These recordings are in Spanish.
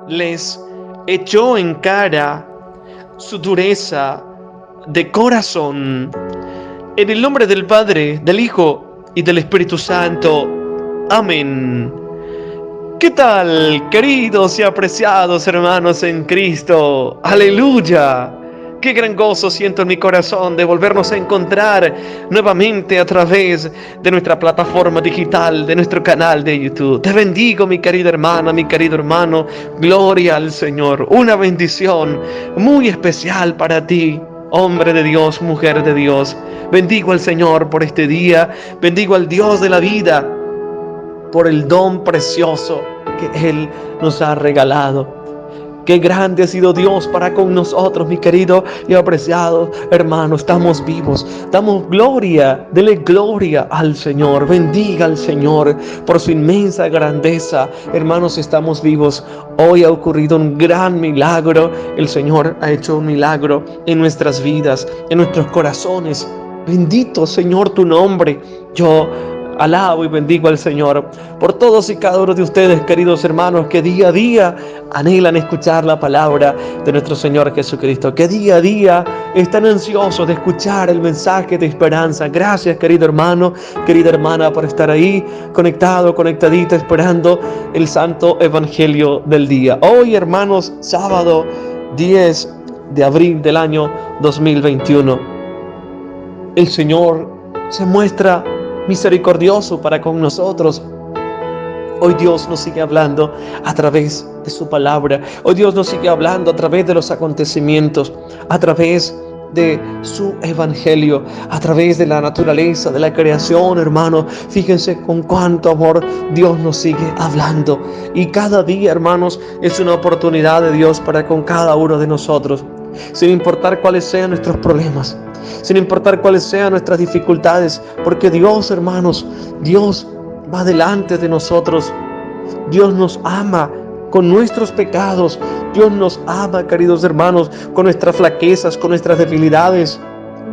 les echó en cara su dureza de corazón. En el nombre del Padre, del Hijo y del Espíritu Santo. Amén. ¿Qué tal, queridos y apreciados hermanos en Cristo? ¡Aleluya! Qué gran gozo siento en mi corazón de volvernos a encontrar nuevamente a través de nuestra plataforma digital, de nuestro canal de YouTube. Te bendigo, mi querida hermana, mi querido hermano. Gloria al Señor. Una bendición muy especial para ti, hombre de Dios, mujer de Dios. Bendigo al Señor por este día. Bendigo al Dios de la vida por el don precioso que Él nos ha regalado. Qué grande ha sido Dios para con nosotros, mi querido y apreciado hermano. Estamos vivos, damos gloria, dele gloria al Señor. Bendiga al Señor por su inmensa grandeza. Hermanos, estamos vivos. Hoy ha ocurrido un gran milagro. El Señor ha hecho un milagro en nuestras vidas, en nuestros corazones. Bendito, Señor, tu nombre. Yo alabo y bendigo al Señor por todos y cada uno de ustedes, queridos hermanos, que día a día anhelan escuchar la palabra de nuestro Señor Jesucristo, que día a día están ansiosos de escuchar el mensaje de esperanza. Gracias, querido hermano, querida hermana, por estar ahí conectado, conectadita, esperando el santo evangelio del día. Hoy, hermanos, sábado 10 de abril del año 2021, el Señor se muestra misericordioso para con nosotros. Hoy Dios nos sigue hablando a través de su palabra. Hoy Dios nos sigue hablando a través de los acontecimientos, a través de su evangelio, a través de la naturaleza, de la creación, hermano. Fíjense con cuánto amor Dios nos sigue hablando. Y cada día, hermanos, es una oportunidad de Dios para con cada uno de nosotros. Sin importar cuáles sean nuestros problemas, sin importar cuáles sean nuestras dificultades, porque Dios, hermanos, Dios va delante de nosotros. Dios nos ama con nuestros pecados. Dios nos ama, queridos hermanos, con nuestras flaquezas, con nuestras debilidades.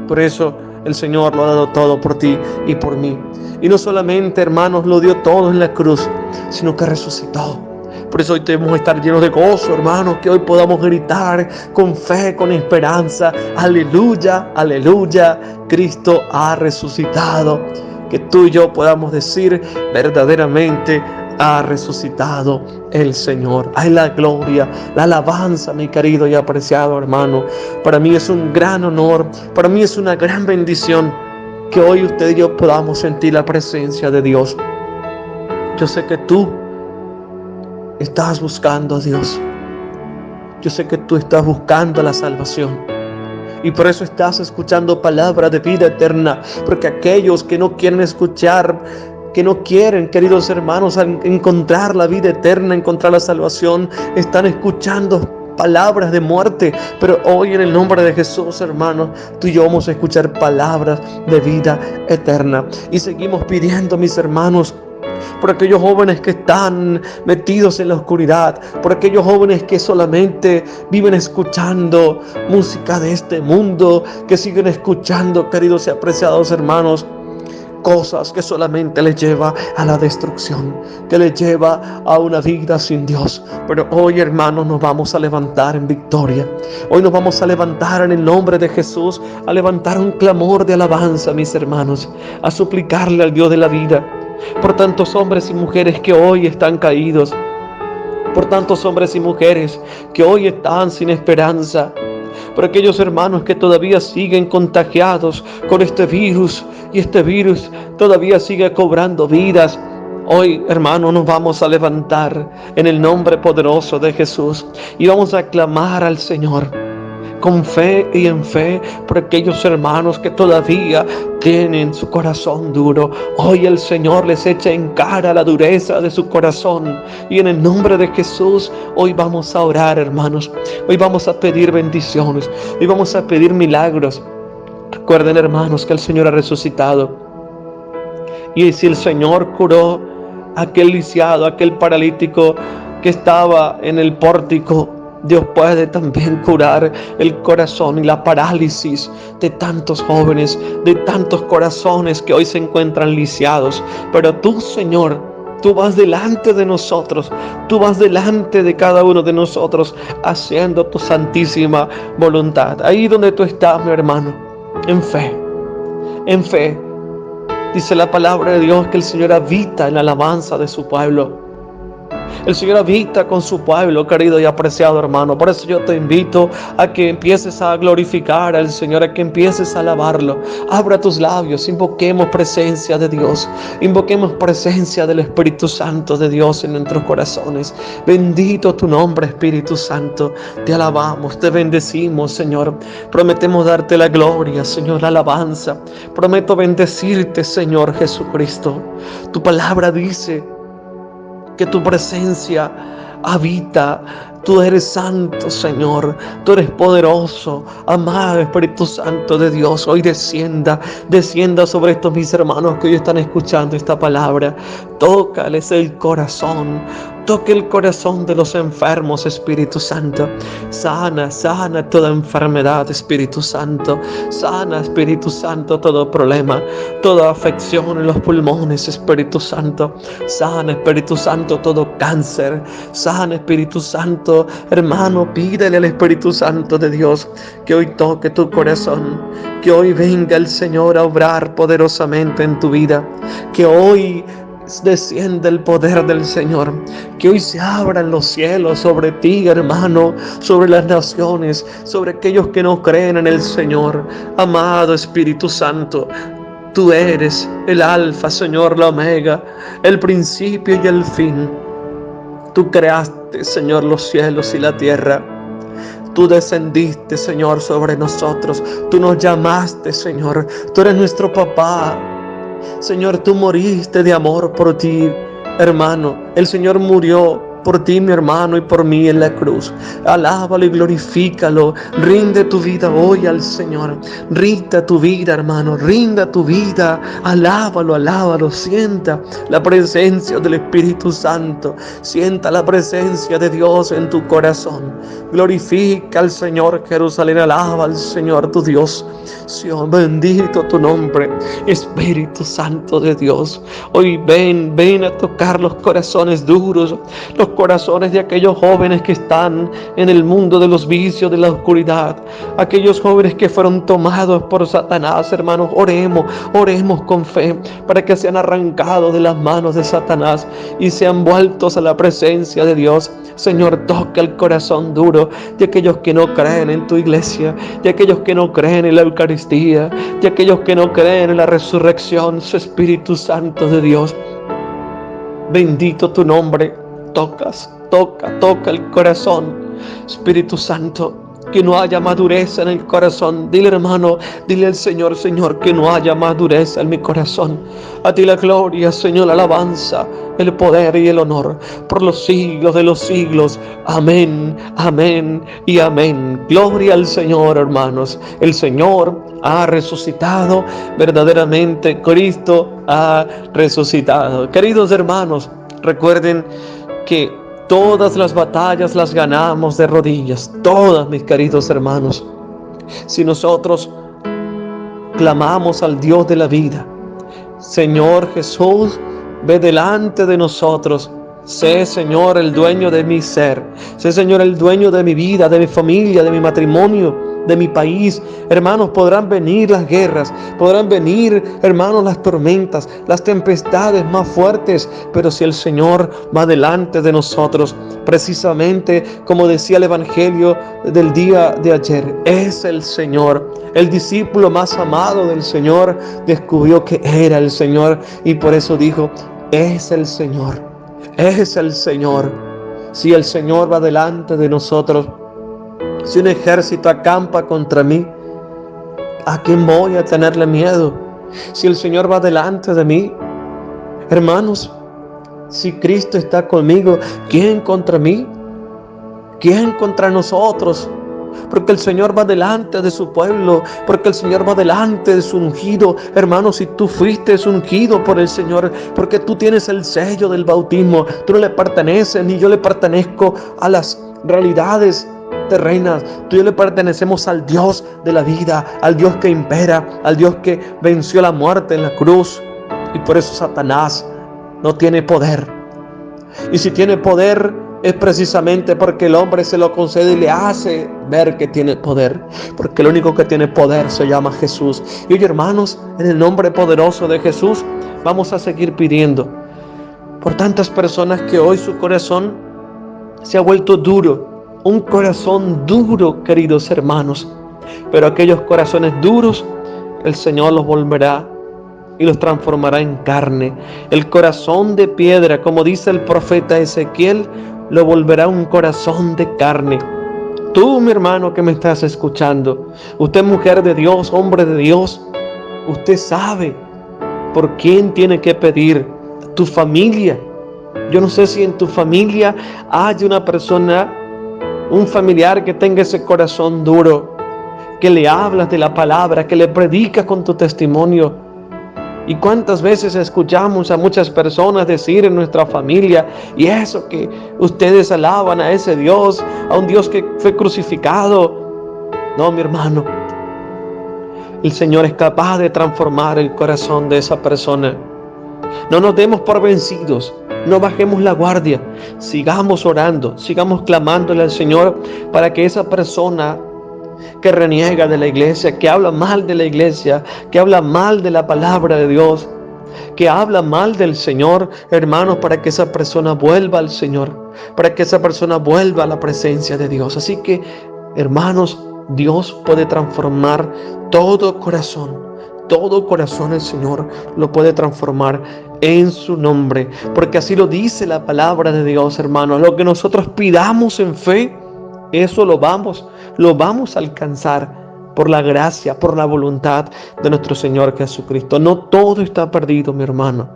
Por eso el Señor lo ha dado todo por ti y por mí. Y no solamente, hermanos, lo dio todo en la cruz, sino que resucitó. Por eso hoy debemos estar llenos de gozo, hermanos, que hoy podamos gritar con fe, con esperanza: aleluya, aleluya, Cristo ha resucitado. Que tú y yo podamos decir: verdaderamente ha resucitado el Señor. Hay la gloria, la alabanza, mi querido y apreciado hermano. Para mí es un gran honor, para mí es una gran bendición que hoy usted y yo podamos sentir la presencia de Dios. Yo sé que tú estás buscando a Dios. Yo sé que tú estás buscando la salvación. Y por eso estás escuchando palabra de vida eterna. Porque aquellos que no quieren escuchar, que no quieren, queridos hermanos, encontrar la vida eterna, encontrar la salvación, están escuchando palabras de muerte. Pero hoy, en el nombre de Jesús, hermanos, tú y yo vamos a escuchar palabras de vida eterna. Y seguimos pidiendo, mis hermanos, por aquellos jóvenes que están metidos en la oscuridad, por aquellos jóvenes que solamente viven escuchando música de este mundo, que siguen escuchando, queridos y apreciados hermanos, cosas que solamente les lleva a la destrucción, que les lleva a una vida sin Dios. Pero hoy, hermanos, nos vamos a levantar en victoria. Hoy nos vamos a levantar en el nombre de Jesús, a levantar un clamor de alabanza, mis hermanos, a suplicarle al Dios de la vida por tantos hombres y mujeres que hoy están caídos, por tantos hombres y mujeres que hoy están sin esperanza, por aquellos hermanos que todavía siguen contagiados con este virus, y este virus todavía sigue cobrando vidas. Hoy, hermanos, nos vamos a levantar en el nombre poderoso de Jesús y vamos a clamar al Señor con fe y en fe por aquellos hermanos que todavía tienen su corazón duro. Hoy el Señor les echa en cara la dureza de su corazón, y en el nombre de Jesús hoy vamos a orar, hermanos. Hoy vamos a pedir bendiciones, hoy vamos a pedir milagros. Recuerden, hermanos, que el Señor ha resucitado, y si el Señor curó a aquel lisiado, a aquel paralítico que estaba en el pórtico, Dios puede también curar el corazón y la parálisis de tantos jóvenes, de tantos corazones que hoy se encuentran lisiados. Pero tú, Señor, Tú vas delante de nosotros, tú vas delante de cada uno de nosotros, haciendo tu santísima voluntad. Ahí donde tú estás, mi hermano, en fe, en fe. Dice la palabra de Dios que el Señor habita en la alabanza de su pueblo. El Señor habita con su pueblo, querido y apreciado hermano. Por eso yo te invito a que empieces a glorificar al Señor, a que empieces a alabarlo. Abra tus labios, invoquemos presencia de Dios, invoquemos presencia del Espíritu Santo de Dios en nuestros corazones. Bendito tu nombre, Espíritu Santo. Te alabamos, te bendecimos, Señor. Prometemos darte la gloria, Señor, la alabanza. Prometo bendecirte, Señor Jesucristo. Tu palabra dice que tu presencia habita. Tú eres santo, Señor. Tú eres poderoso. Amado Espíritu Santo de Dios, hoy descienda sobre estos mis hermanos que hoy están escuchando esta palabra. Tócales el corazón. Toque el corazón de los enfermos, Espíritu Santo. Sana toda enfermedad, Espíritu Santo. Sana, Espíritu Santo, todo problema, toda afección en los pulmones, Espíritu Santo. Sana, Espíritu Santo, todo cáncer. Sana, Espíritu Santo. Hermano, pídele al Espíritu Santo de Dios que hoy toque tu corazón. Que hoy venga el Señor a obrar poderosamente en tu vida. Que hoy desciende el poder del Señor, que hoy se abran los cielos sobre ti, hermano, sobre las naciones, sobre aquellos que no creen en el Señor. Amado Espíritu Santo, tú eres el Alfa, Señor, la Omega, el principio y el fin. Tú creaste, Señor, los cielos y la tierra. Tú descendiste, Señor, sobre nosotros. Tú nos llamaste, Señor. Tú eres nuestro papá. Señor, tú moriste de amor por ti, hermano. El Señor murió por ti, mi hermano, y por mí en la cruz. Alábalo y glorifícalo. Rinde tu vida hoy al Señor. Rinda tu vida, hermano. Rinda tu vida. Alábalo. Sienta la presencia del Espíritu Santo. Sienta la presencia de Dios en tu corazón. Glorifica al Señor, Jerusalén. Alaba al Señor tu Dios. Señor, bendito tu nombre, Espíritu Santo de Dios. Hoy ven a tocar los corazones duros, los corazones de aquellos jóvenes que están en el mundo de los vicios, de la oscuridad, aquellos jóvenes que fueron tomados por Satanás. Hermanos, oremos con fe para que sean arrancados de las manos de Satanás y sean vueltos a la presencia de Dios. Señor, toca el corazón duro de aquellos que no creen en tu iglesia, de aquellos que no creen en la Eucaristía, de aquellos que no creen en la resurrección. Su Espíritu Santo de Dios, bendito tu nombre. Toca el corazón, Espíritu Santo. Que no haya más dureza en el corazón. Dile, hermano, dile al Señor, Señor, que no haya más dureza en mi corazón. A ti la gloria, Señor, la alabanza, el poder y el honor por los siglos de los siglos. Amén, amén y amén. Gloria al Señor, hermanos. El Señor ha resucitado. Verdaderamente Cristo ha resucitado. Queridos hermanos, recuerden que todas las batallas las ganamos de rodillas. Todas, mis queridos hermanos. Si nosotros clamamos al Dios de la vida: Señor Jesús, ve delante de nosotros. Sé, Señor, el dueño de mi ser. Sé, Señor, el dueño de mi vida, de mi familia, de mi matrimonio, de mi país. Hermanos, podrán venir las guerras, podrán venir, hermanos, las tormentas, las tempestades más fuertes, pero si el Señor va delante de nosotros, precisamente como decía el Evangelio del día de ayer, es el Señor. El discípulo más amado del Señor descubrió que era el Señor y por eso dijo: es el Señor, es el Señor. Si el Señor va delante de nosotros, si un ejército acampa contra mí, ¿a quién voy a tenerle miedo? Si el Señor va delante de mí, hermanos, si Cristo está conmigo, ¿quién contra mí? ¿Quién contra nosotros? Porque el Señor va delante de su pueblo, porque el Señor va delante de su ungido. Hermanos, si tú fuiste ungido por el Señor, porque tú tienes el sello del bautismo, tú no le perteneces, ni yo le pertenezco a las realidades terrenas. Tú y yo le pertenecemos al Dios de la vida, al Dios que impera, al Dios que venció la muerte en la cruz. Y por eso Satanás no tiene poder Y si tiene poder, es precisamente porque el hombre se lo concede y le hace ver que tiene poder. Porque el único que tiene poder se llama Jesús. Y hoy, hermanos, en el nombre poderoso de Jesús, vamos a seguir pidiendo por tantas personas que hoy su corazón se ha vuelto duro. Un corazón duro, queridos hermanos. Pero aquellos corazones duros, el Señor los volverá y los transformará en carne. El corazón de piedra, como dice el profeta Ezequiel, lo volverá un corazón de carne. Tú, mi hermano que me estás escuchando, usted, mujer de Dios, hombre de Dios, usted sabe por quién tiene que pedir. Tu familia. Yo no sé si en tu familia hay una persona, un familiar que tenga ese corazón duro, que le hablas de la palabra, que le predicas con tu testimonio. Y cuántas veces escuchamos a muchas personas decir en nuestra familia, y eso que ustedes alaban a ese Dios, a un Dios que fue crucificado. No, mi hermano, el Señor es capaz de transformar el corazón de esa persona. No nos demos por vencidos, no bajemos la guardia, sigamos orando, sigamos clamándole al Señor para que esa persona que reniega de la iglesia, que habla mal de la iglesia, que habla mal de la palabra de Dios, que habla mal del Señor, hermanos, para que esa persona vuelva al Señor, para que esa persona vuelva a la presencia de Dios. Así que, hermanos, Dios puede transformar todo corazón el Señor lo puede transformar en su nombre, porque así lo dice la palabra de Dios, hermanos. Lo que nosotros pidamos en fe, eso lo vamos a alcanzar por la gracia, por la voluntad de nuestro Señor Jesucristo. No todo está perdido, mi hermano.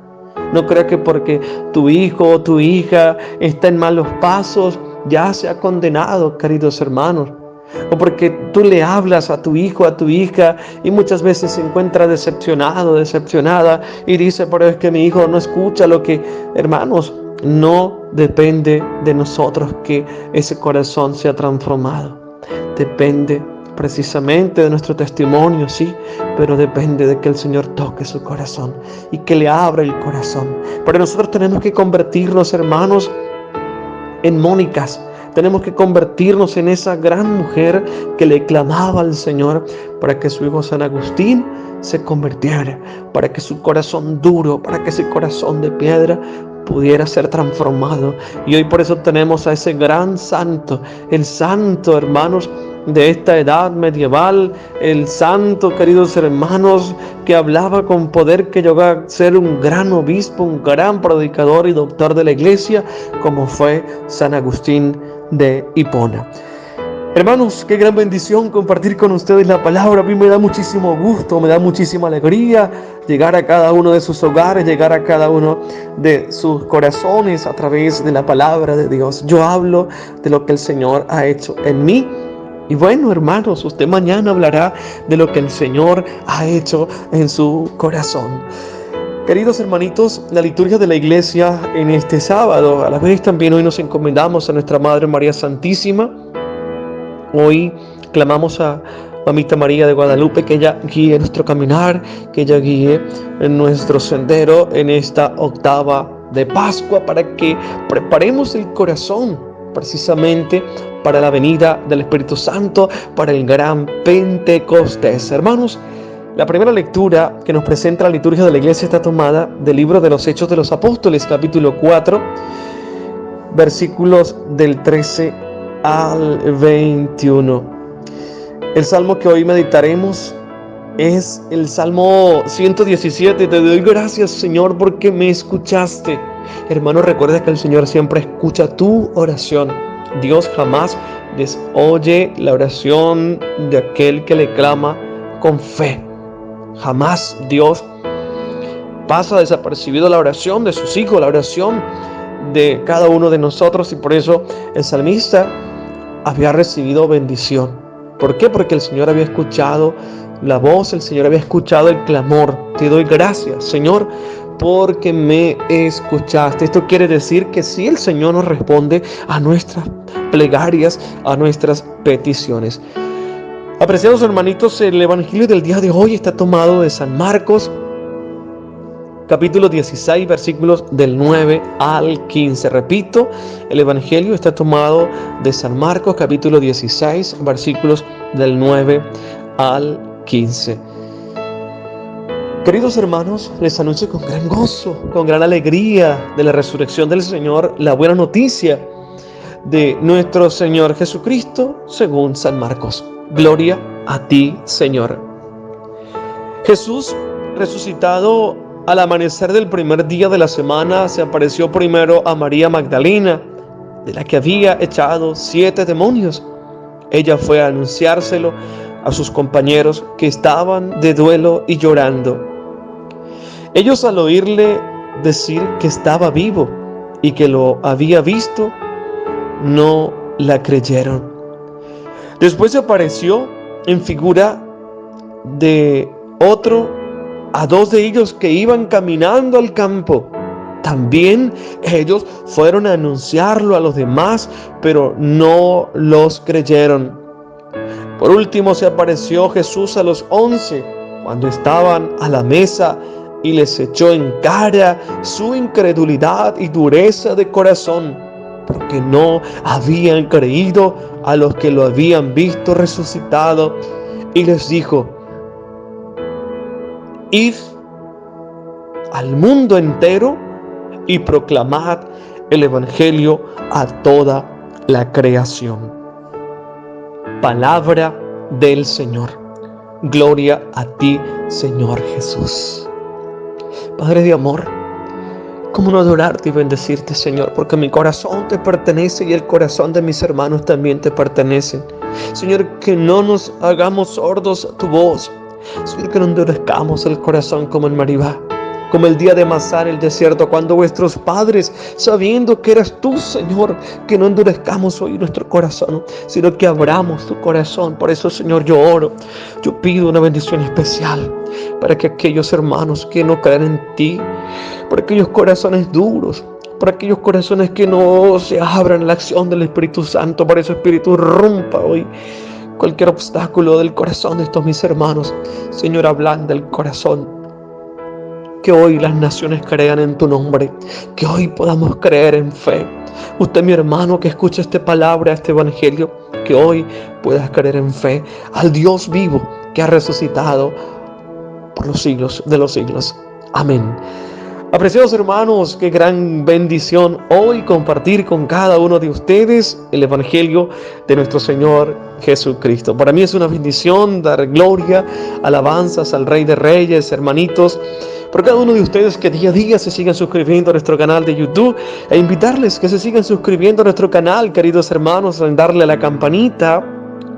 No crea que porque tu hijo o tu hija está en malos pasos, ya se ha condenado, queridos hermanos. O porque tú le hablas a tu hijo, a tu hija, y muchas veces se encuentra decepcionado, decepcionada, y dice, pero es que mi hijo no escucha lo que... Hermanos, no depende de nosotros que ese corazón sea transformado. Depende precisamente de nuestro testimonio, sí, pero depende de que el Señor toque su corazón y que le abra el corazón. Pero nosotros tenemos que convertirnos, hermanos, en Mónicas. Tenemos que convertirnos en esa gran mujer que le clamaba al Señor para que su hijo San Agustín se convirtiera, para que su corazón duro, para que ese corazón de piedra pudiera ser transformado. Y hoy por eso tenemos a ese gran santo, el santo, hermanos, de esta edad medieval, el santo, queridos hermanos, que hablaba con poder, que llegó a ser un gran obispo, un gran predicador y doctor de la iglesia, como fue San Agustín de Hipona. Hermanos, qué gran bendición compartir con ustedes la palabra. A mí me da muchísimo gusto, me da muchísima alegría llegar a cada uno de sus hogares, llegar a cada uno de sus corazones a través de la palabra de Dios. Yo hablo de lo que el Señor ha hecho en mí. Y bueno, hermanos, usted mañana hablará de lo que el Señor ha hecho en su corazón. Queridos hermanitos, la liturgia de la iglesia en este sábado, a la vez también hoy nos encomendamos a nuestra Madre María Santísima. Hoy clamamos a Mamita María de Guadalupe que ella guíe nuestro caminar, que ella guíe en nuestro sendero en esta octava de Pascua, para que preparemos el corazón precisamente para la venida del Espíritu Santo, para el gran Pentecostés. Hermanos, la primera lectura que nos presenta la liturgia de la iglesia está tomada del libro de los Hechos de los Apóstoles, capítulo 4, versículos del 13 al 21. El salmo que hoy meditaremos es el Salmo 117. Te doy gracias, Señor, porque me escuchaste. Hermano, recuerda que el Señor siempre escucha tu oración. Dios jamás desoye la oración de aquel que le clama con fe. Jamás Dios pasa desapercibido la oración de sus hijos, la oración de cada uno de nosotros, y por eso el salmista había recibido bendición. ¿Por qué? Porque el Señor había escuchado la voz, el Señor había escuchado el clamor. Te doy gracias, Señor, porque me escuchaste. Esto quiere decir que sí, el Señor nos responde a nuestras plegarias, a nuestras peticiones. Apreciados hermanitos, el evangelio del día de hoy está tomado de San Marcos, capítulo 16, versículos del 9 al 15. Repito, el Evangelio está tomado de San Marcos, capítulo 16, versículos del 9 al 15. Queridos hermanos, les anuncio con gran gozo, con gran alegría de la resurrección del Señor, la buena noticia de nuestro Señor Jesucristo según San Marcos. Gloria a ti, Señor. Jesús, resucitado al amanecer del primer día de la semana, se apareció primero a María Magdalena, de la que había echado 7 demonios. Ella fue a anunciárselo a sus compañeros que estaban de duelo y llorando. Ellos, al oírle decir que estaba vivo y que lo había visto, no la creyeron. Después se apareció en figura de otro a 2 de ellos que iban caminando al campo. También ellos fueron a anunciarlo a los demás, pero no los creyeron. Por último se apareció Jesús a los 11 cuando estaban a la mesa y les echó en cara su incredulidad y dureza de corazón, porque no habían creído a los que lo habían visto resucitado, y les dijo: id al mundo entero y proclamad el Evangelio a toda la creación. Palabra del Señor. Gloria a ti, Señor Jesús. Padre de amor, cómo no adorarte y bendecirte, Señor, porque mi corazón te pertenece y el corazón de mis hermanos también te pertenecen. Señor, que no nos hagamos sordos a tu voz. Señor, que no endurezcamos el corazón como en Meribá, como el día de Masá en el desierto, cuando vuestros padres, sabiendo que eras tú, Señor, que no endurezcamos hoy nuestro corazón, sino que abramos tu corazón. Por eso, Señor, yo oro, yo pido una bendición especial para que aquellos hermanos que no creen en ti, por aquellos corazones duros, por aquellos corazones que no se abran a la acción del Espíritu Santo, por eso, Espíritu, rompa hoy cualquier obstáculo del corazón de estos mis hermanos. Señor, ablanda el corazón. Que hoy las naciones crean en tu nombre, que hoy podamos creer en fe. Usted, mi hermano, que escucha esta palabra, este evangelio, que hoy puedas creer en fe al Dios vivo que ha resucitado por los siglos de los siglos. Amén. Apreciados hermanos, qué gran bendición hoy compartir con cada uno de ustedes el Evangelio de nuestro Señor Jesucristo. Para mí es una bendición dar gloria, alabanzas al Rey de Reyes, hermanitos, por cada uno de ustedes que día a día se sigan suscribiendo a nuestro canal de YouTube, e invitarles que se sigan suscribiendo a nuestro canal, queridos hermanos, en darle a la campanita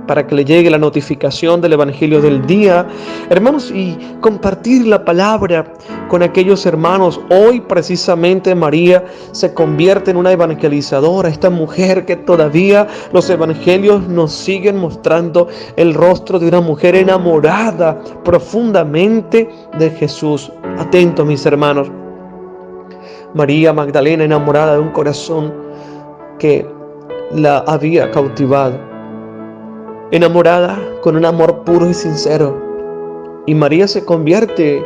para que le llegue la notificación del Evangelio del día, hermanos, y compartir la palabra con aquellos hermanos. Hoy precisamente María se convierte en una evangelizadora, esta mujer que todavía los evangelios nos siguen mostrando el rostro de una mujer enamorada profundamente de Jesús. Atentos, mis hermanos. María Magdalena, enamorada de un corazón que la había cautivado, enamorada con un amor puro y sincero. Y María se convierte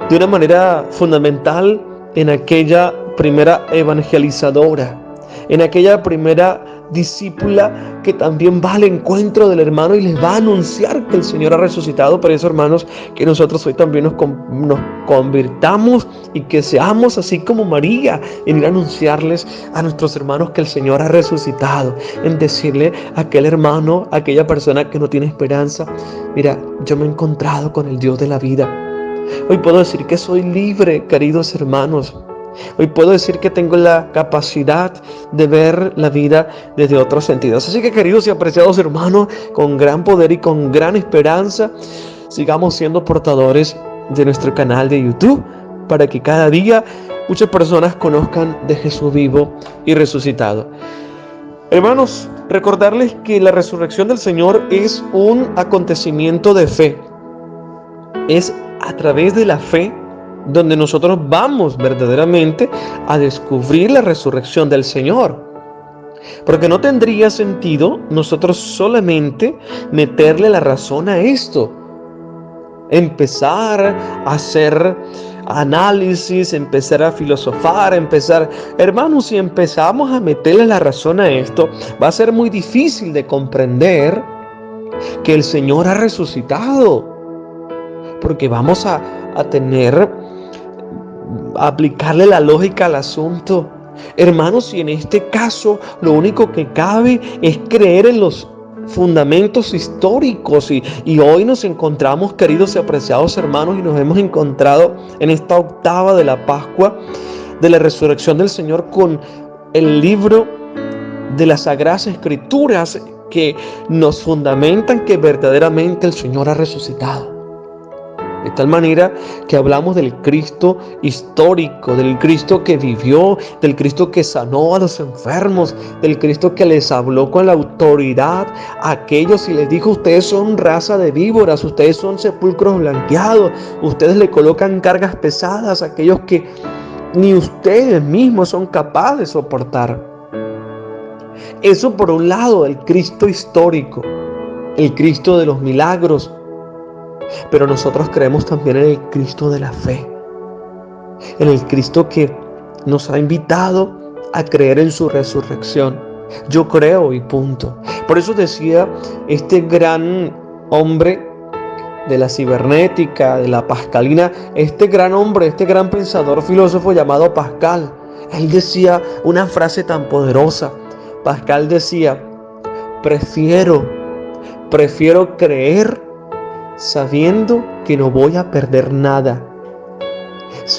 de una manera fundamental en aquella primera evangelizadora, en aquella primera discípula que también va al encuentro del hermano y les va a anunciar que el Señor ha resucitado. Por eso, hermanos, que nosotros hoy también nos convirtamos y que seamos así como María, en ir a anunciarles a nuestros hermanos que el Señor ha resucitado, en decirle a aquel hermano, a aquella persona que no tiene esperanza: mira, yo me he encontrado con el Dios de la vida. Hoy puedo decir que soy libre, queridos hermanos. Hoy puedo decir que tengo la capacidad de ver la vida desde otros sentidos. Así que, queridos y apreciados hermanos, con gran poder y con gran esperanza, sigamos siendo portadores de nuestro canal de YouTube, para que cada día muchas personas conozcan de Jesús vivo y resucitado. Hermanos, recordarles que la resurrección del Señor es un acontecimiento de fe. Es a través de la fe donde nosotros vamos verdaderamente a descubrir la resurrección del Señor. Porque no tendría sentido nosotros solamente meterle la razón a esto, empezar a hacer análisis, empezar a filosofar, hermanos, si empezamos a meterle la razón a esto, va a ser muy difícil de comprender que el Señor ha resucitado, porque vamos a aplicarle la lógica al asunto. Hermanos, y en este caso lo único que cabe es creer en los fundamentos históricos, y hoy nos encontramos, queridos y apreciados hermanos, y nos hemos encontrado en esta octava de la Pascua de la resurrección del Señor con el libro de las Sagradas Escrituras que nos fundamentan que verdaderamente el Señor ha resucitado. De tal manera que hablamos del Cristo histórico, del Cristo que vivió, del Cristo que sanó a los enfermos, del Cristo que les habló con la autoridad a aquellos y les dijo: ustedes son raza de víboras, ustedes son sepulcros blanqueados, ustedes le colocan cargas pesadas a aquellos que ni ustedes mismos son capaces de soportar. Eso por un lado, el Cristo histórico, el Cristo de los milagros. Pero nosotros creemos también en el Cristo de la fe, en el Cristo que nos ha invitado a creer en su resurrección. Yo creo y punto. Por eso decía este gran hombre de la cibernética, de la pascalina, este gran hombre, este gran pensador filósofo llamado Pascal. Él decía una frase tan poderosa. Pascal decía: prefiero creer sabiendo que no voy a perder nada.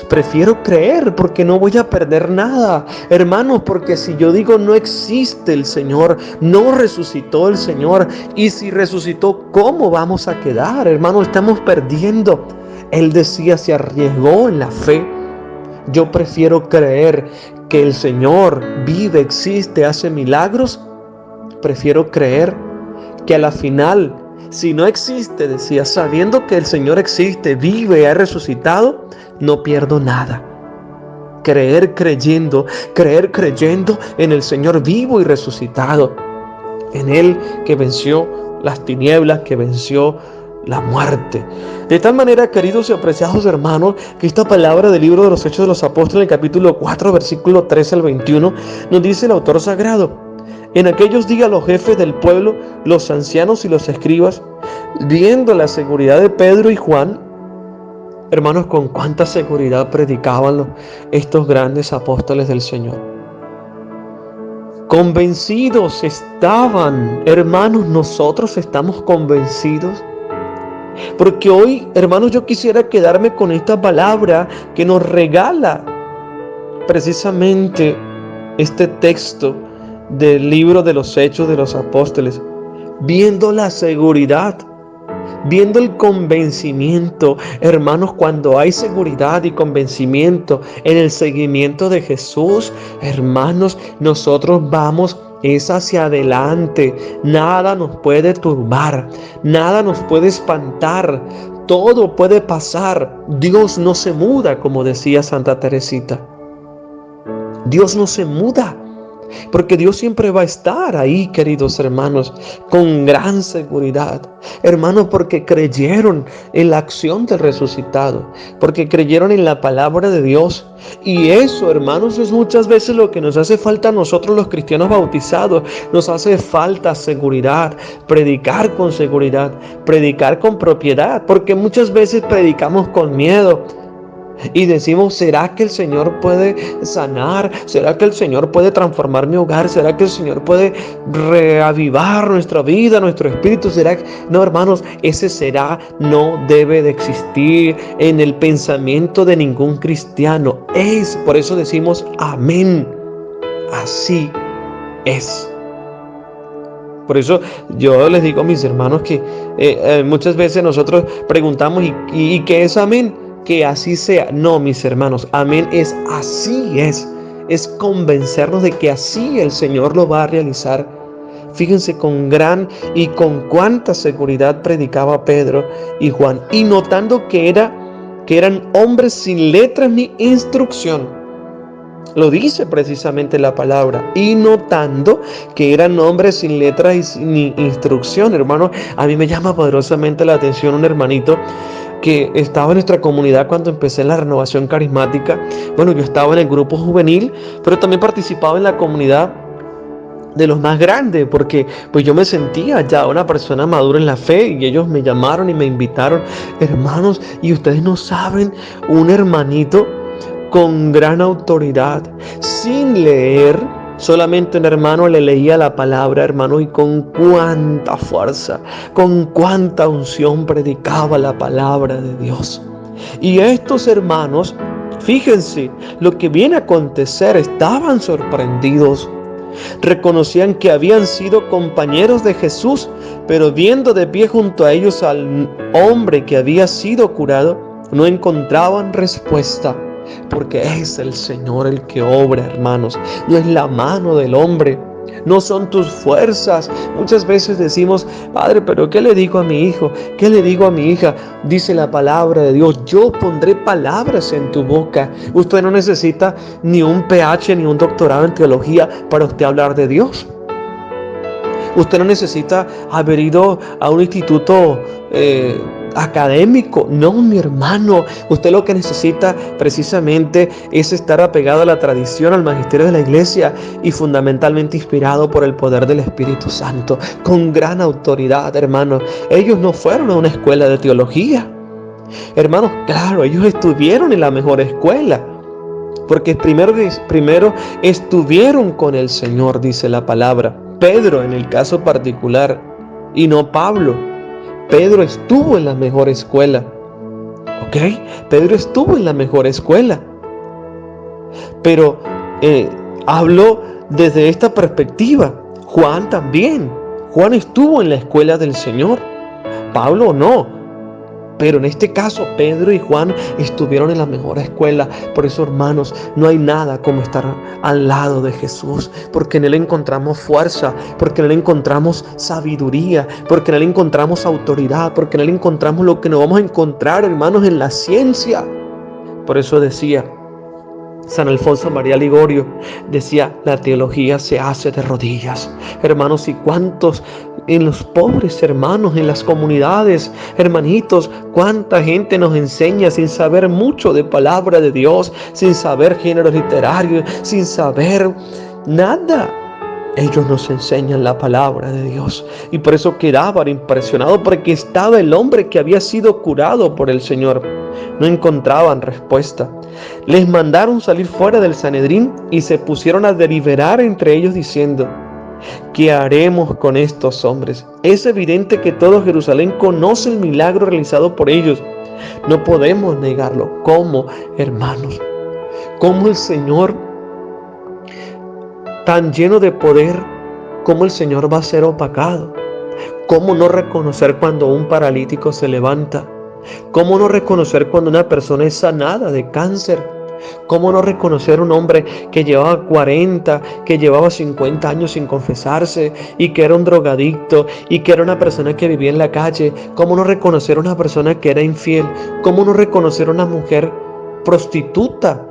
Prefiero creer porque no voy a perder nada, hermanos, porque si yo digo no existe el Señor, no resucitó el Señor, y si resucitó, ¿cómo vamos a quedar, hermanos? Estamos perdiendo. Él decía, se arriesgó en la fe. Yo prefiero creer que el Señor vive, existe, hace milagros. Prefiero creer que a la final, si no existe, decía, sabiendo que el Señor existe, vive, ha resucitado, no pierdo nada. Creer creyendo en el Señor vivo y resucitado, en Él que venció las tinieblas, que venció la muerte. De tal manera, queridos y apreciados hermanos, que esta palabra del libro de los Hechos de los Apóstoles, en el capítulo 4, versículo 13 al 21, nos dice el autor sagrado: en aquellos días los jefes del pueblo, los ancianos y los escribas, viendo la seguridad de Pedro y Juan, hermanos, con cuánta seguridad predicaban estos grandes apóstoles del Señor. Convencidos estaban, hermanos, nosotros estamos convencidos. Porque hoy, hermanos, yo quisiera quedarme con esta palabra que nos regala precisamente este texto del libro de los Hechos de los Apóstoles, viendo la seguridad, viendo el convencimiento. Hermanos, cuando hay seguridad y convencimiento en el seguimiento de Jesús, hermanos, nosotros vamos es hacia adelante. Nada nos puede turbar, nada nos puede espantar, todo puede pasar. Dios no se muda, como decía Santa Teresita. Dios no se muda, porque Dios siempre va a estar ahí, queridos hermanos, con gran seguridad. Hermanos, porque creyeron en la acción del resucitado, porque creyeron en la palabra de Dios. Y eso, hermanos, es muchas veces lo que nos hace falta a nosotros los cristianos bautizados. Nos hace falta seguridad, predicar con seguridad, predicar con propiedad, porque muchas veces predicamos con miedo. Y decimos, ¿será que el Señor puede sanar? ¿Será que el Señor puede transformar mi hogar? ¿Será que el Señor puede reavivar nuestra vida, nuestro espíritu? ¿Será que...? No, hermanos, ese será no debe de existir en el pensamiento de ningún cristiano. Por eso decimos amén. Así es. Por eso yo les digo a mis hermanos que muchas veces nosotros preguntamos, ¿y qué es amén? Que así sea. No, mis hermanos, amén es así es convencernos de que así el Señor lo va a realizar. Fíjense con gran y con cuánta seguridad predicaba Pedro y Juan, y notando que eran hombres sin letras ni instrucción. Lo dice precisamente la palabra, y notando que eran hombres sin letras ni instrucción. Hermano, a mí me llama poderosamente la atención un hermanito que estaba en nuestra comunidad cuando empecé en la renovación carismática. Bueno, yo estaba en el grupo juvenil, pero también participaba en la comunidad de los más grandes, porque pues yo me sentía ya una persona madura en la fe y ellos me llamaron y me invitaron, hermanos, y ustedes no saben, un hermanito con gran autoridad, sin leer, solamente un hermano le leía la palabra, hermano, y con cuánta fuerza, con cuánta unción predicaba la palabra de Dios. Y estos hermanos, fíjense, lo que viene a acontecer, estaban sorprendidos. Reconocían que habían sido compañeros de Jesús, pero viendo de pie junto a ellos al hombre que había sido curado, no encontraban respuesta. Porque es el Señor el que obra, hermanos. No es la mano del hombre. No son tus fuerzas. Muchas veces decimos, Padre, pero ¿qué le digo a mi hijo? ¿Qué le digo a mi hija? Dice la palabra de Dios, yo pondré palabras en tu boca. Usted no necesita ni un PH ni un doctorado en teología para usted hablar de Dios. Usted no necesita haber ido a un instituto académico. No, mi hermano. Usted lo que necesita precisamente es estar apegado a la tradición, al magisterio de la iglesia y fundamentalmente inspirado por el poder del Espíritu Santo, con gran autoridad, hermano. Ellos no fueron a una escuela de teología. Hermanos, claro, ellos estuvieron en la mejor escuela, porque primero estuvieron con el Señor, dice la palabra. Pedro en el caso particular, y no Pablo. Pedro estuvo en la mejor escuela. ¿Ok? Pedro estuvo en la mejor escuela. Pero hablo desde esta perspectiva. Juan también. Juan estuvo en la escuela del Señor. Pablo no. Pero en este caso, Pedro y Juan estuvieron en la mejor escuela. Por eso, hermanos, no hay nada como estar al lado de Jesús. Porque en Él encontramos fuerza, porque en Él encontramos sabiduría, porque en Él encontramos autoridad, porque en Él encontramos lo que no vamos a encontrar, hermanos, en la ciencia. Por eso decía San Alfonso María Ligorio, decía, la teología se hace de rodillas. Hermanos, y cuántos en los pobres hermanos, en las comunidades, hermanitos, cuánta gente nos enseña sin saber mucho de palabra de Dios, sin saber géneros literarios, sin saber nada. Ellos nos enseñan la palabra de Dios. Y por eso quedaban impresionados, porque estaba el hombre que había sido curado por el Señor. No encontraban respuesta. Les mandaron salir fuera del Sanedrín y se pusieron a deliberar entre ellos diciendo, ¿qué haremos con estos hombres? Es evidente que todo Jerusalén conoce el milagro realizado por ellos. No podemos negarlo. ¿Cómo, hermanos? ¿Cómo el Señor, tan lleno de poder, cómo el Señor va a ser opacado? ¿Cómo no reconocer cuando un paralítico se levanta? ¿Cómo no reconocer cuando una persona es sanada de cáncer? ¿Cómo no reconocer un hombre que llevaba 40, que llevaba 50 años sin confesarse y que era un drogadicto y que era una persona que vivía en la calle? ¿Cómo no reconocer una persona que era infiel? ¿Cómo no reconocer una mujer prostituta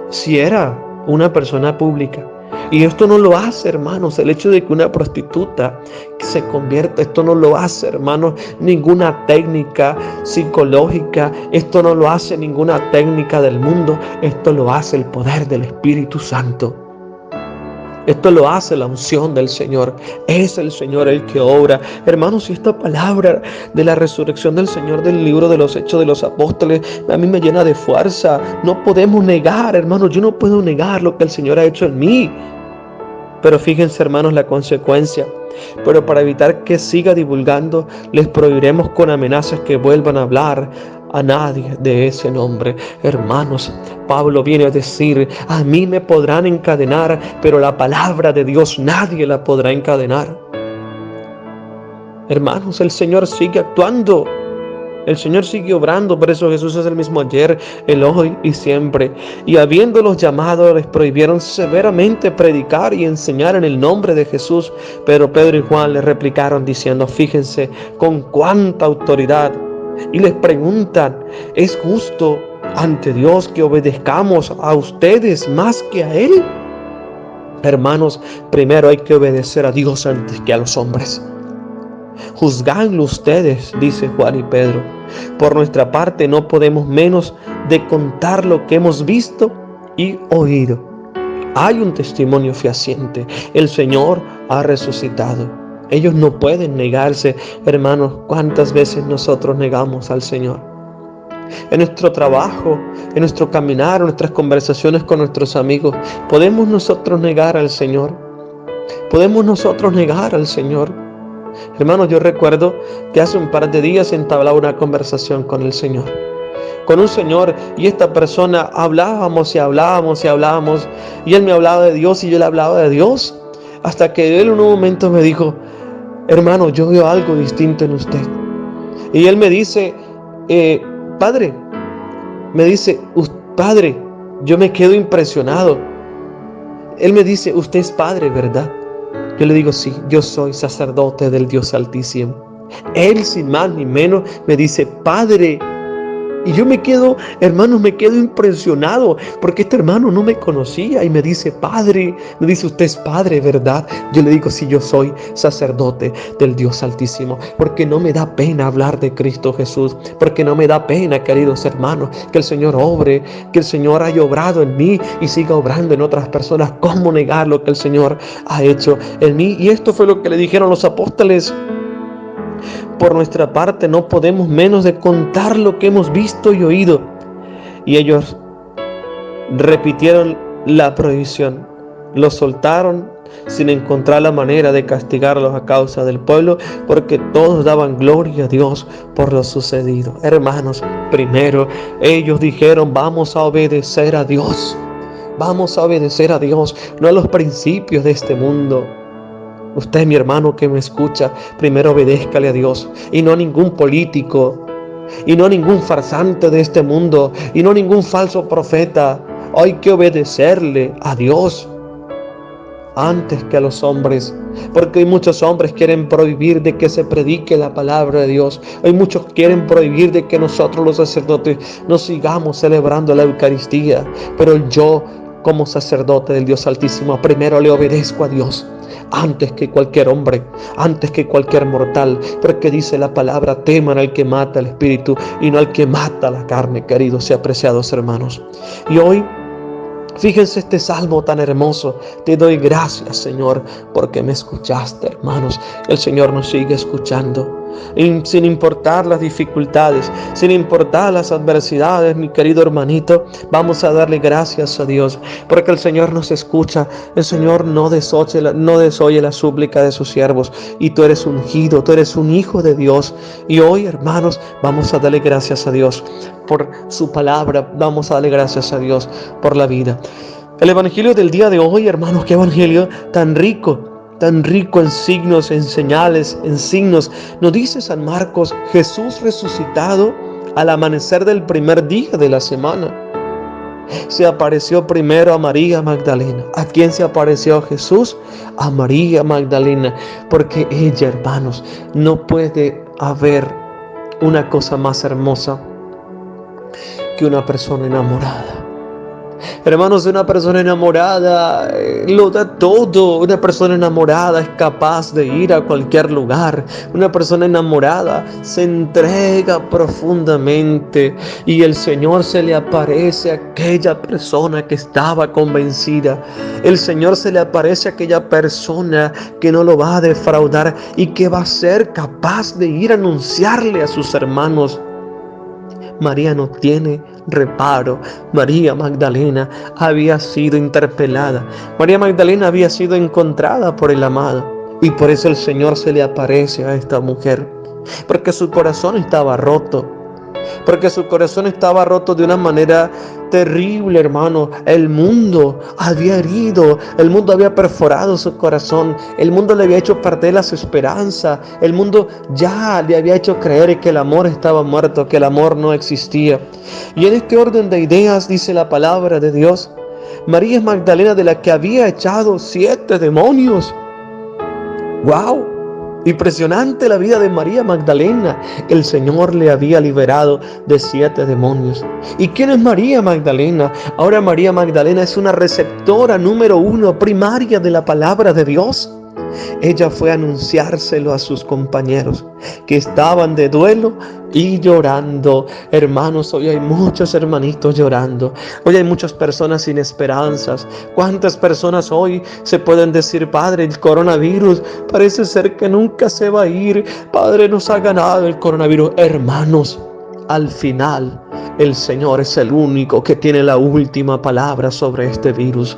si era una persona pública? Y esto no lo hace, hermanos, el hecho de que una prostituta se convierta, esto no lo hace, hermanos, ninguna técnica psicológica, esto no lo hace ninguna técnica del mundo, esto lo hace el poder del Espíritu Santo. Esto lo hace la unción del Señor. Es el Señor el que obra. Hermanos, y esta palabra de la resurrección del Señor del libro de los Hechos de los Apóstoles a mí me llena de fuerza. No podemos negar, hermanos, yo no puedo negar lo que el Señor ha hecho en mí. Pero fíjense, hermanos, la consecuencia. Pero para evitar que siga divulgando, les prohibiremos con amenazas que vuelvan a hablar a nadie de ese nombre. Hermanos, Pablo viene a decir, a mí me podrán encadenar, pero la palabra de Dios nadie la podrá encadenar. Hermanos, el Señor sigue actuando. El Señor sigue obrando, por eso Jesús es el mismo ayer, el hoy y siempre. Y habiéndolos llamado, les prohibieron severamente predicar y enseñar en el nombre de Jesús. Pero Pedro y Juan les replicaron diciendo, fíjense con cuánta autoridad. Y les preguntan, ¿es justo ante Dios que obedezcamos a ustedes más que a Él? Hermanos, primero hay que obedecer a Dios antes que a los hombres. Juzgadlo ustedes, dice Juan y Pedro. Por nuestra parte no podemos menos de contar lo que hemos visto y oído. Hay un testimonio fehaciente. El Señor ha resucitado. Ellos no pueden negarse, hermanos. ¿Cuántas veces nosotros negamos al Señor? En nuestro trabajo, en nuestro caminar, en nuestras conversaciones con nuestros amigos, ¿podemos nosotros negar al Señor? ¿Podemos nosotros negar al Señor? Hermanos, yo recuerdo que hace un par de días entablaba una conversación con el Señor. Con un señor, y esta persona hablábamos y hablábamos y hablábamos, y él me hablaba de Dios y yo le hablaba de Dios, hasta que él en un momento me dijo: hermano, yo veo algo distinto en usted. Y él me dice: padre, padre, yo me quedo impresionado. Él me dice: usted es padre, ¿verdad? Yo le digo: sí, yo soy sacerdote del Dios Altísimo. Él, sin más ni menos, me dice: padre. Y yo me quedo, hermanos, me quedo impresionado, porque este hermano no me conocía y me dice: padre. Me dice: usted es padre, ¿verdad? Yo le digo: sí, yo soy sacerdote del Dios Altísimo, porque no me da pena hablar de Cristo Jesús, porque no me da pena, queridos hermanos, que el Señor obre, que el Señor haya obrado en mí y siga obrando en otras personas. ¿Cómo negar lo que el Señor ha hecho en mí? Y esto fue lo que le dijeron los apóstoles. Por nuestra parte no podemos menos de contar lo que hemos visto y oído. Y ellos repitieron la prohibición. Los soltaron sin encontrar la manera de castigarlos a causa del pueblo, porque todos daban gloria a Dios por lo sucedido. Hermanos, primero ellos dijeron: vamos a obedecer a Dios. Vamos a obedecer a Dios, no a los principios de este mundo. Usted, mi hermano que me escucha, primero obedézcale a Dios y no a ningún político, y no a ningún farsante de este mundo, y no a ningún falso profeta. Hay que obedecerle a Dios antes que a los hombres, porque hay muchos hombres que quieren prohibir de que se predique la palabra de Dios. Hay muchos que quieren prohibir de que nosotros los sacerdotes nos sigamos celebrando la Eucaristía, pero yo, como sacerdote del Dios Altísimo, primero le obedezco a Dios antes que cualquier hombre, antes que cualquier mortal, porque dice la palabra: teman al que mata el espíritu y no al que mata la carne, queridos y apreciados hermanos. Y hoy, fíjense este salmo tan hermoso: te doy gracias, Señor, porque me escuchaste. Hermanos, el Señor nos sigue escuchando. Sin importar las dificultades, sin importar las adversidades, mi querido hermanito, vamos a darle gracias a Dios, porque el Señor nos escucha. El Señor no desoye la súplica de sus siervos, y tú eres ungido, tú eres un hijo de Dios. Y hoy, hermanos, vamos a darle gracias a Dios por su palabra, vamos a darle gracias a Dios por la vida. El evangelio del día de hoy, hermanos, qué evangelio tan rico en signos, en señales, en signos. Nos dice San Marcos: Jesús resucitado al amanecer del primer día de la semana. Se apareció primero a María Magdalena. ¿A quién se apareció Jesús? A María Magdalena, porque ella, hermanos, no puede haber una cosa más hermosa que una persona enamorada. Hermanos, una persona enamorada lo da todo. Una persona enamorada es capaz de ir a cualquier lugar. Una persona enamorada se entrega profundamente, y el Señor se le aparece a aquella persona que estaba convencida. El Señor se le aparece a aquella persona que no lo va a defraudar y que va a ser capaz de ir a anunciarle a sus hermanos. María no tiene reparo. María Magdalena había sido interpelada. María Magdalena había sido encontrada por el amado, y por eso el Señor se le aparece a esta mujer, porque su corazón estaba roto. Porque su corazón estaba roto de una manera terrible, hermano. El mundo había herido, el mundo había perforado su corazón, el mundo le había hecho perder las esperanzas, el mundo ya le había hecho creer que el amor estaba muerto, que el amor no existía. Y en este orden de ideas dice la palabra de Dios: María es Magdalena, de la que había echado 7 demonios. ¡Wow! Impresionante la vida de María Magdalena. El Señor le había liberado de 7 demonios. ¿Y quién es María Magdalena? Ahora María Magdalena es una receptora número 1, primaria de la palabra de Dios. Ella fue a anunciárselo a sus compañeros que estaban de duelo y llorando. Hermanos, hoy hay muchos hermanitos llorando. Hoy hay muchas personas sin esperanzas. ¿Cuántas personas hoy se pueden decir: Padre, el coronavirus parece ser que nunca se va a ir? Padre, nos ha ganado el coronavirus. Hermanos, al final el Señor es el único que tiene la última palabra sobre este virus.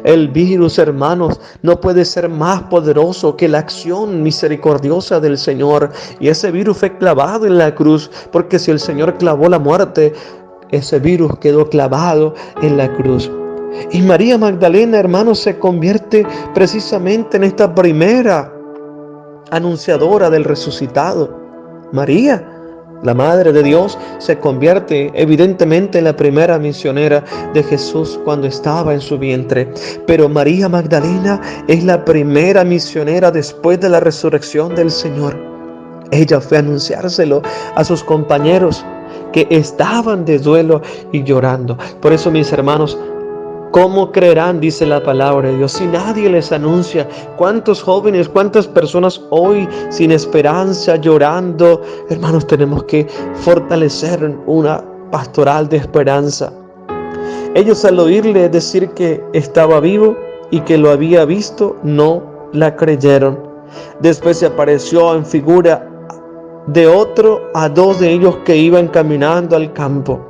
El virus, hermanos, no puede ser más poderoso que la acción misericordiosa del Señor. Y ese virus fue clavado en la cruz, porque si el Señor clavó la muerte, ese virus quedó clavado en la cruz. Y María Magdalena, hermanos, se convierte precisamente en esta primera anunciadora del resucitado. María, la Madre de Dios, se convierte evidentemente en la primera misionera de Jesús cuando estaba en su vientre. Pero María Magdalena es la primera misionera después de la resurrección del Señor. Ella fue a anunciárselo a sus compañeros que estaban de duelo y llorando. Por eso, mis hermanos, ¿cómo creerán? Dice la palabra de Dios, si nadie les anuncia. ¿Cuántos jóvenes, cuántas personas hoy sin esperanza, llorando? Hermanos, tenemos que fortalecer una pastoral de esperanza. Ellos, al oírle decir que estaba vivo y que lo había visto, no la creyeron. Después se apareció en figura de otro a dos de ellos que iban caminando al campo.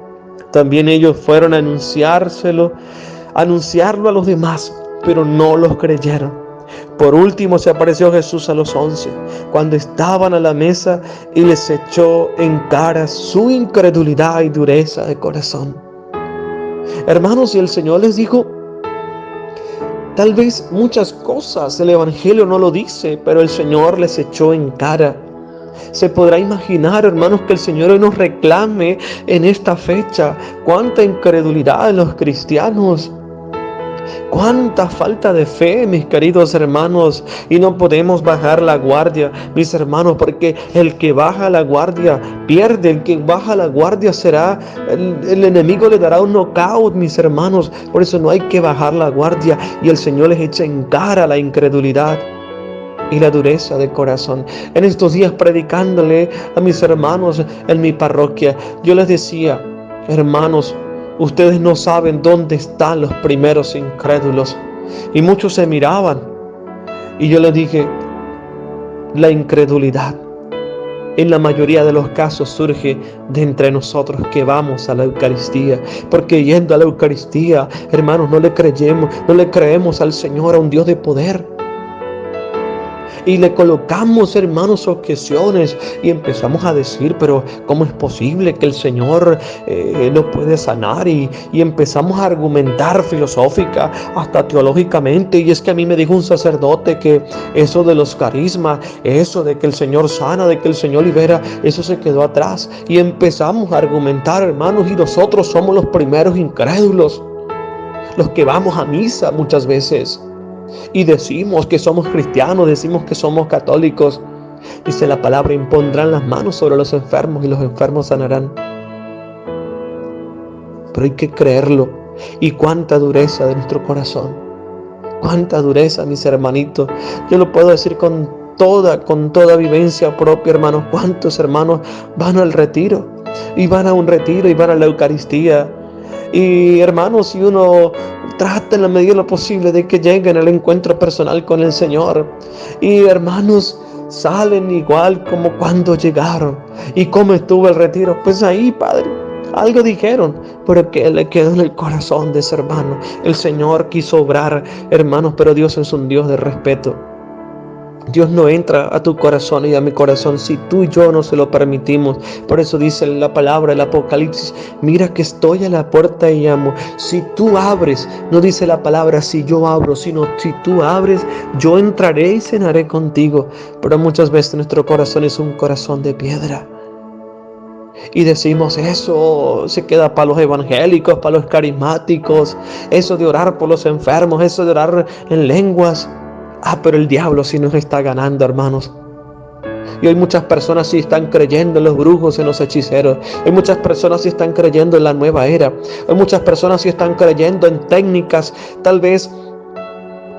También ellos fueron a anunciarlo a los demás, pero no los creyeron. Por último se apareció Jesús a los 11, cuando estaban a la mesa, y les echó en cara su incredulidad y dureza de corazón. Hermanos, y el Señor les dijo tal vez muchas cosas, el Evangelio no lo dice, pero el Señor les echó en cara. Se podrá imaginar, hermanos, que el Señor hoy nos reclame en esta fecha. Cuánta incredulidad en los cristianos, cuánta falta de fe, mis queridos hermanos. Y no podemos bajar la guardia, mis hermanos, porque el que baja la guardia pierde. El que baja la guardia será, el enemigo le dará un knockout, mis hermanos. Por eso no hay que bajar la guardia. Y el Señor les echa en cara la incredulidad y la dureza de corazón. En estos días, predicándole a mis hermanos en mi parroquia, yo les decía: hermanos, ustedes no saben dónde están los primeros incrédulos. Y muchos se miraban. Y yo les dije: la incredulidad en la mayoría de los casos surge de entre nosotros que vamos a la Eucaristía. Porque yendo a la Eucaristía, hermanos, no le creemos al Señor, a un Dios de poder. Y le colocamos, hermanos, objeciones y empezamos a decir: pero ¿cómo es posible que el Señor no puede sanar? Y empezamos a argumentar filosófica, hasta teológicamente. Y es que a mí me dijo un sacerdote que eso de los carismas, eso de que el Señor sana, de que el Señor libera, eso se quedó atrás. Y empezamos a argumentar, hermanos, y nosotros somos los primeros incrédulos, los que vamos a misa muchas veces y decimos que somos cristianos, decimos que somos católicos. Dice la palabra: impondrán las manos sobre los enfermos y los enfermos sanarán. Pero hay que creerlo. Y cuánta dureza de nuestro corazón, cuánta dureza, mis hermanitos. Yo lo puedo decir con toda vivencia propia, hermanos. ¿Cuántos hermanos van al retiro? Y van a un retiro y van a la Eucaristía. Y hermanos, si uno trata en la medida de lo posible de que lleguen al encuentro personal con el Señor, y hermanos, salen igual como cuando llegaron. ¿Y cómo estuvo el retiro? Pues ahí, Padre, algo dijeron, pero que le quedó en el corazón de ese hermano. El Señor quiso obrar, hermanos, pero Dios es un Dios de respeto. Dios no entra a tu corazón y a mi corazón si tú y yo no se lo permitimos. Por eso dice la palabra, el Apocalipsis: mira que estoy a la puerta y llamo. Si tú abres, no dice la palabra si yo abro, sino si tú abres, yo entraré y cenaré contigo. Pero muchas veces nuestro corazón es un corazón de piedra. Y decimos: eso se queda para los evangélicos, para los carismáticos, eso de orar por los enfermos, eso de orar en lenguas. Pero el diablo sí nos está ganando, hermanos. Y hoy muchas personas sí están creyendo en los brujos, en los hechiceros. Hoy muchas personas sí están creyendo en la nueva era. Hoy muchas personas sí están creyendo en técnicas, tal vez,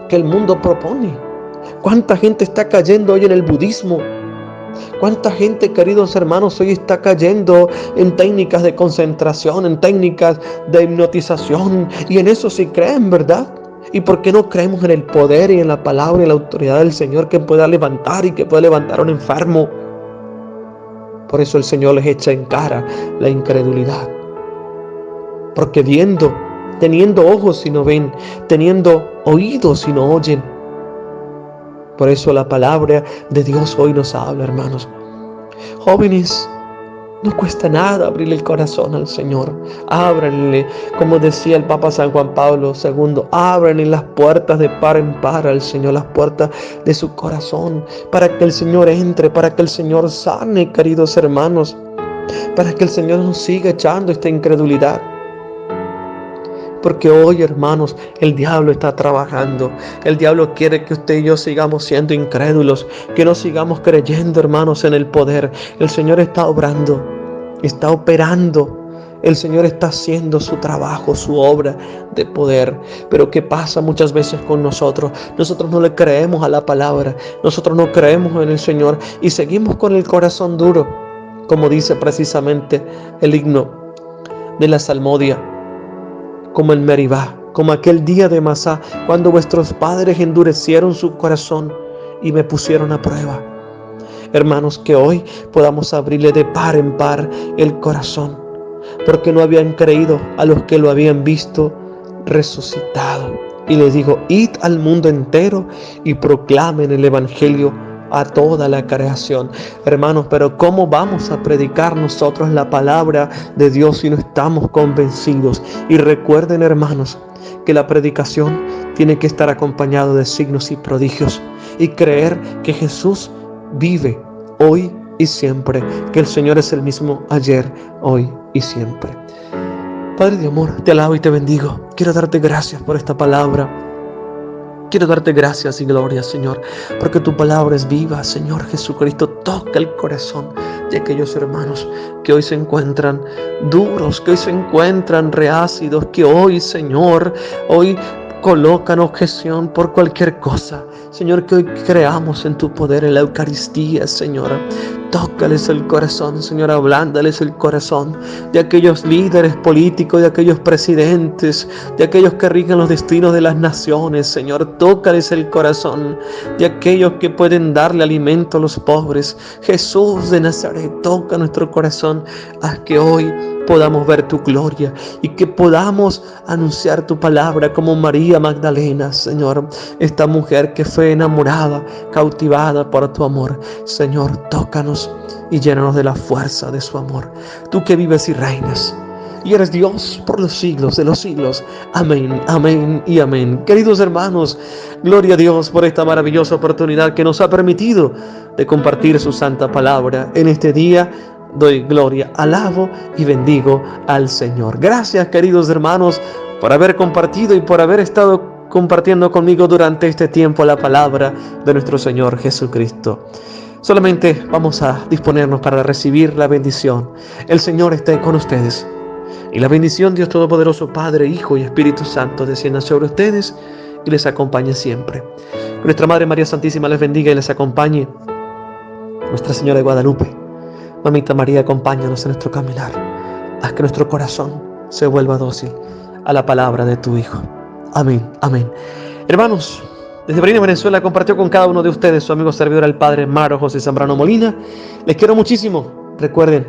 que el mundo propone. ¿Cuánta gente está cayendo hoy en el budismo? ¿Cuánta gente, queridos hermanos, hoy está cayendo en técnicas de concentración, en técnicas de hipnotización? Y en eso sí creen, ¿verdad? ¿Y por qué no creemos en el poder y en la palabra y en la autoridad del Señor que pueda levantar y que puede levantar a un enfermo? Por eso el Señor les echa en cara la incredulidad. Porque viendo, teniendo ojos y no ven, teniendo oídos y no oyen. Por eso la palabra de Dios hoy nos habla, hermanos. Jóvenes, no cuesta nada abrirle el corazón al Señor. Ábranle, como decía el Papa San Juan Pablo II, ábranle las puertas de par en par al Señor, las puertas de su corazón, para que el Señor entre, para que el Señor sane, queridos hermanos, para que el Señor nos siga echando esta incredulidad. Porque hoy, hermanos, el diablo está trabajando. El diablo quiere que usted y yo sigamos siendo incrédulos, que no sigamos creyendo, hermanos, en el poder. El Señor está obrando, está operando. El Señor está haciendo su trabajo, su obra de poder. Pero ¿qué pasa muchas veces con nosotros? Nosotros no le creemos a la palabra. Nosotros no creemos en el Señor y seguimos con el corazón duro, como dice precisamente el himno de la Salmodia. Como el Meribá, como aquel día de Masá, cuando vuestros padres endurecieron su corazón y me pusieron a prueba. Hermanos, que hoy podamos abrirle de par en par el corazón, porque no habían creído a los que lo habían visto resucitado. Y les dijo, id al mundo entero y proclamen el evangelio a toda la creación. Hermanos, pero ¿cómo vamos a predicar nosotros la palabra de Dios si no estamos convencidos? Y recuerden, hermanos, que la predicación tiene que estar acompañado de signos y prodigios y creer que Jesús vive hoy y siempre, que el Señor es el mismo ayer, hoy y siempre. Padre de amor, te alabo y te bendigo. Quiero darte gracias por esta palabra. Quiero darte gracias y gloria, Señor, porque tu palabra es viva, Señor Jesucristo. Toca el corazón de aquellos hermanos que hoy se encuentran duros, que hoy se encuentran reácidos, que hoy, Señor, hoy colocan objeción por cualquier cosa. Señor, que hoy creamos en tu poder en la Eucaristía, Señor. Tócales el corazón, Señor, ablándales el corazón de aquellos líderes políticos, de aquellos presidentes, de aquellos que rigen los destinos de las naciones, Señor. Tócales el corazón de aquellos que pueden darle alimento a los pobres. Jesús de Nazaret, toca nuestro corazón, haz que hoy podamos ver tu gloria y que podamos anunciar tu palabra como María Magdalena, Señor, esta mujer que fue enamorada, cautivada por tu amor. Señor, tócanos y llénanos de la fuerza de su amor. Tú que vives y reinas y eres Dios por los siglos de los siglos. Amén, amén y amén. Queridos hermanos, gloria a Dios por esta maravillosa oportunidad que nos ha permitido de compartir su santa palabra en este día. Doy gloria, alabo y bendigo al Señor. Gracias, queridos hermanos, por haber compartido y por haber estado compartiendo conmigo durante este tiempo la palabra de nuestro Señor Jesucristo. Solamente vamos a disponernos para recibir la bendición. El Señor esté con ustedes. Y la bendición de Dios Todopoderoso, Padre, Hijo y Espíritu Santo, descienda sobre ustedes y les acompañe siempre. Que nuestra Madre María Santísima les bendiga y les acompañe. Nuestra Señora de Guadalupe, Mamita María, acompáñanos en nuestro caminar. Haz que nuestro corazón se vuelva dócil a la palabra de tu Hijo. Amén, amén. Hermanos, desde Breña, Venezuela, compartió con cada uno de ustedes su amigo servidor, el Padre Maro José Zambrano Molina. Les quiero muchísimo. Recuerden,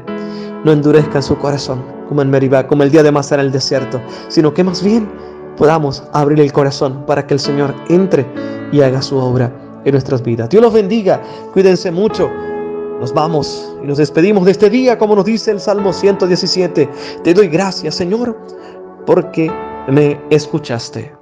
no endurezcan su corazón como en Meribá, como el día de Masá en el desierto, sino que más bien podamos abrir el corazón para que el Señor entre y haga su obra en nuestras vidas. Dios los bendiga. Cuídense mucho. Nos vamos y nos despedimos de este día, como nos dice el Salmo 117. Te doy gracias, Señor, porque me escuchaste.